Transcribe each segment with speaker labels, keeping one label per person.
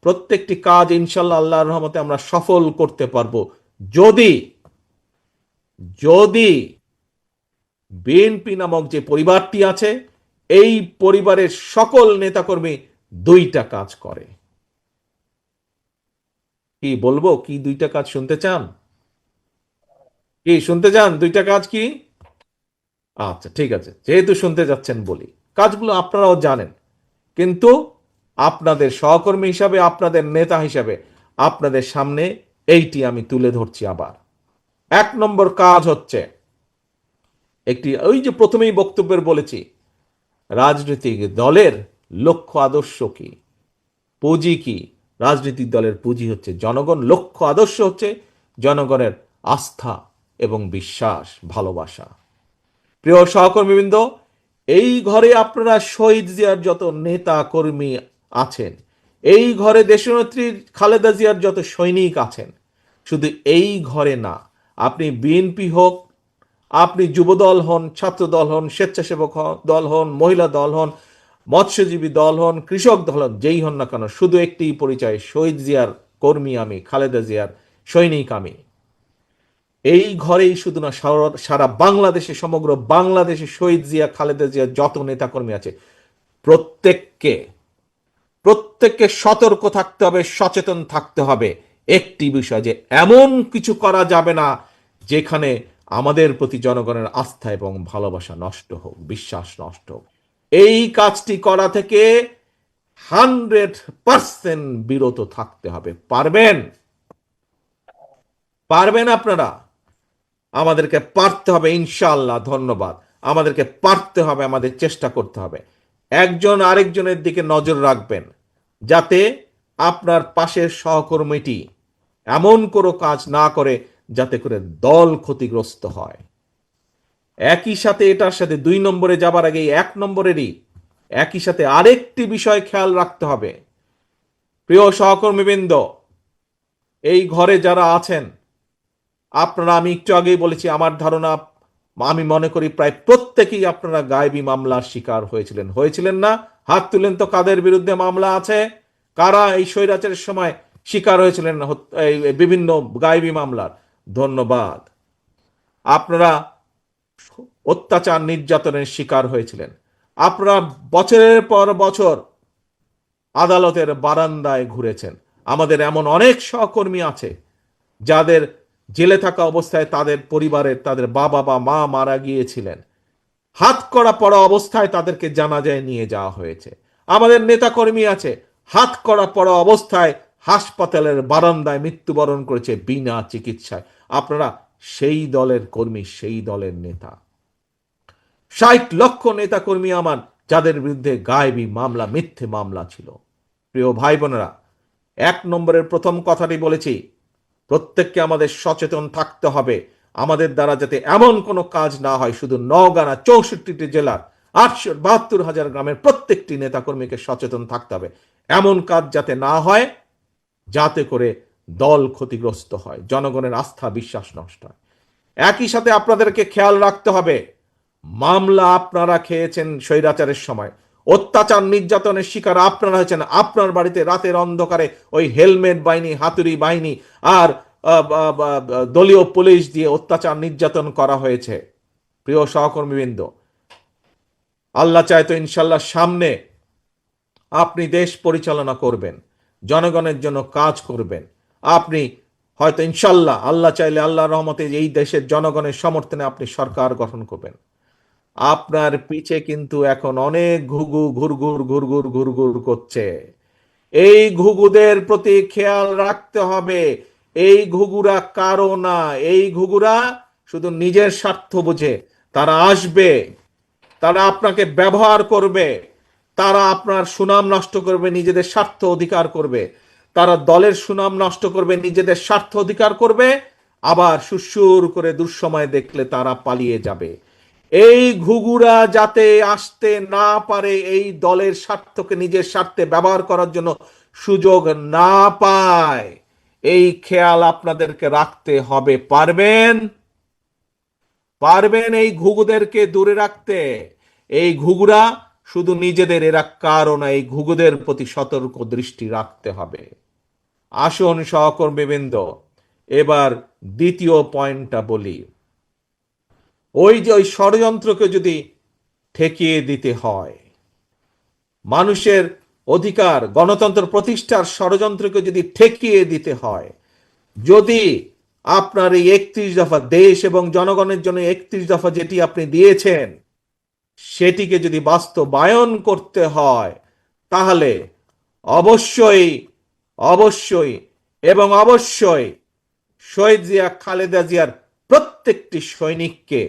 Speaker 1: প্রত্যেকটি কাজ ইনশাল্লাহ আল্লাহর রহমতে আমরা সফল করতে পারবো, যদি যদি বিএনপি নামক যে পরিবারটি আছে, এই পরিবারের সকল নেতাকর্মী দুইটা কাজ করে। কি বলবো, কি দুইটা কাজ শুনতে চান? কি শুনতে চান দুইটা কাজ কি? আচ্ছা ঠিক আছে, যেহেতু শুনতে যাচ্ছেন বলি। কাজগুলো আপনারাও জানেন, কিন্তু আপনাদের সহকর্মী হিসাবে, আপনাদের নেতা হিসাবে আপনাদের সামনে এইটি আমি তুলে ধরছি আবার। 1 নম্বর কাজ হচ্ছে, একটি ওই যে প্রথমেই বক্তব্যের বলেছি, রাজনৈতিক দলের লক্ষ্য আদর্শ কি, পুঁজি কি? রাজনৈতিক দলের পুঁজি হচ্ছে জনগণ, লক্ষ্য আদর্শ হচ্ছে জনগণের আস্থা এবং বিশ্বাস, ভালোবাসা। প্রিয় সহকর্মীবৃন্দ, এই ঘরে আপনারা শহীদ জিয়ার যত নেতা কর্মী আছেন, এই ঘরে দেশনেত্রী খালেদা জিয়ার যত সৈনিক আছেন, শুধু এই ঘরে না, আপনি বিএনপি হোক, আপনি যুবদল হন, ছাত্রদল হন, স্বেচ্ছাসেবক দল হন, মহিলা দল হন, মৎস্যজীবী দল হন, কৃষক দল হন, যেই হন না কেন, শুধু একটি পরিচয়, শহীদ জিয়ার কর্মী আমি, খালেদা জিয়ার সৈনিক আমি। এই ঘরেই শুধু না, সারা বাংলাদেশে, সমগ্র বাংলাদেশে শহীদ জিয়া, খালেদা জিয়া যত নেতাকর্মী আছে, প্রত্যেককে প্রত্যেককে সতর্ক থাকতে হবে, সচেতন থাকতে হবে একটি বিষয়, যে এমন কিছু করা যাবে না যেখানে আমাদের প্রতি জনগণের আস্থা এবং ভালোবাসা নষ্ট হোক, বিশ্বাস নষ্ট হোক। এই কাজটি করা থেকে 100% বিরত থাকতে হবে। পারবেন? পারবেন আপনারা? আমাদেরকে পারতে হবে ইনশাআল্লাহ। ধন্যবাদ। আমাদেরকে পারতে হবে, আমাদের চেষ্টা করতে হবে। একজন আরেকজনের দিকে নজর রাখবেন, যাতে আপনার পাশের সহকর্মীটি এমন কোনো কাজ না করে যাতে করে দল ক্ষতিগ্রস্ত হয়। একই সাথে, এটার সাথে 2 নম্বরে যাবার আগে 1 নম্বরেরই একই সাথে আরেকটি বিষয় খেয়াল রাখতে হবে। প্রিয় সহকর্মীবৃন্দ, এই ঘরে যারা আছেন আপনারা, আমি একটু আগেই বলেছি, আমার ধারণা, আমি মনে করি প্রায় প্রত্যেকেই আপনারা গায়েবী মামলার শিকার হয়েছিলেন না? হাত তুলেন তো, কাদের বিরুদ্ধে মামলা আছে, কারা এই স্বৈরাচারের সময় শিকার হয়েছিলেন বিভিন্ন গায়েবী মামলার? ধন্যবাদ। আপনারা অত্যাচার নির্যাতনের শিকার হয়েছিলেন। আপনারা বছরের পর বছর আদালতের বারান্দায় ঘুরেছেন। আমাদের এমন অনেক সহকর্মী আছে যাদের জেলে থাকা অবস্থায় তাদের পরিবারের, তাদের বাবা বা মা মারা গিয়েছিলেন, হাত করা পড়া অবস্থায় তাদেরকে জানাজায় নিয়ে যাওয়া হয়েছে। আমাদের নেতাকর্মী আছে, হাত করা পড়া অবস্থায় হাসপাতালের বারান্দায় মৃত্যুবরণ করেছে বিনা চিকিৎসায়। আপনারা সেই দলের কর্মী, সেই দলের নেতা। 60 লক্ষ নেতাকর্মী আমার, যাদের বিরুদ্ধে গায়েবী মামলা, মিথ্যে মামলা ছিল। প্রিয় ভাই বোনেরা, 1 নম্বরের প্রথম কথাটি বলেছি, প্রত্যেককে আমাদের সচেতন থাকতে হবে, আমাদের দ্বারা যাতে এমন কোনো কাজ না হয়। শুধু নওগাঁ না, 64টি জেলার 872,000 গ্রামের প্রত্যেকটি নেতাকর্মীকে সচেতন থাকতে হবে, এমন কাজ যাতে না হয় যাতে করে দল ক্ষতিগ্রস্ত হয়, জনগণের আস্থা বিশ্বাস নষ্ট হয়। একই সাথে আপনাদেরকে খেয়াল রাখতে হবে, মামলা আপনারা খেয়েছেন স্বৈরাচারের সময়, অত্যাচার নির্যাতনের শিকার আপনারা হয়েছেন। আপনার বাড়িতে রাতের অন্ধকারে ওই হেলমেট বাহিনী, হাতুড়ি বাহিনী আর দলীয় পুলিশ দিয়ে অত্যাচার নির্যাতন করা হয়েছে। প্রিয় সহকর্মীবৃন্দ, আল্লাহ চায় তো ইনশাল্লাহ সামনে আপনি দেশ পরিচালনা করবেন, জনগণের জন্য কাজ করবেন। আপনি হয়তো ইনশাল্লাহ, আল্লাহ চাইলে, আল্লাহর রহমতে, এই দেশের জনগণের সমর্থনে আপনি সরকার গঠন করবেন। আপনার পিছে কিন্তু এখন অনেক ঘুঘু ঘুরঘুর ঘুরঘুর ঘুরঘুর করছে। এই ঘুঘুদের প্রতি খেয়াল রাখতে হবে। এই ঘুঘুরা কারো না, এই ঘুঘুরা শুধু নিজের স্বার্থ বুঝে। তারা আসবে, তারা আপনাকে ব্যবহার করবে, তারা আপনার সুনাম নষ্ট করবে, নিজেদের স্বার্থ অধিকার করবে। তারা দলের সুনাম নষ্ট করবে, নিজেদের স্বার্থ অধিকার করবে, আবার সুসুর করে দুঃসময় দেখলে তারা পালিয়ে যাবে। এই ঘুঘুরা যাতে আসতে না পারে, এই দলের স্বার্থকে নিজের স্বার্থে ব্যবহার করার জন্য সুযোগ না পায়, এই খেয়াল আপনাদেরকে রাখতে হবে। পারবেন? পারবেন এই ঘুঘুদেরকে দূরে রাখতে? এই ঘুঘুরা শুধু নিজেদের, এরা কারো না, এই ঘুঘুদের প্রতি সতর্ক দৃষ্টি রাখতে হবে। আসুন সহকর্মীবৃন্দ, এবার দ্বিতীয় পয়েন্টটা বলি। ওই ষড়যন্ত্রকে যদি ঠেকিয়ে দিতে হয়, মানুষের অধিকার গণতন্ত্র প্রতিষ্ঠার ষড়যন্ত্রকে যদি ঠেকিয়ে দিতে হয়, যদি আপনার এই 31 দফা, দেশ এবং জনগণের জন্য 31 দফা যেটি আপনি দিয়েছেন, সেটিকে যদি বাস্তবায়ন করতে হয়, তাহলে অবশ্যই অবশ্যই এবং অবশ্যই শহীদ জিয়া, খালেদা জিয়ার প্রত্যেকটি সৈনিককে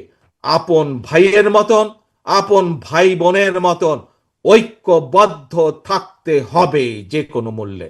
Speaker 1: আপন ভাইয়ের মতন, আপন ভাই বোনের মতন ঐক্যবদ্ধ থাকতে হবে যে কোনো মূল্যে।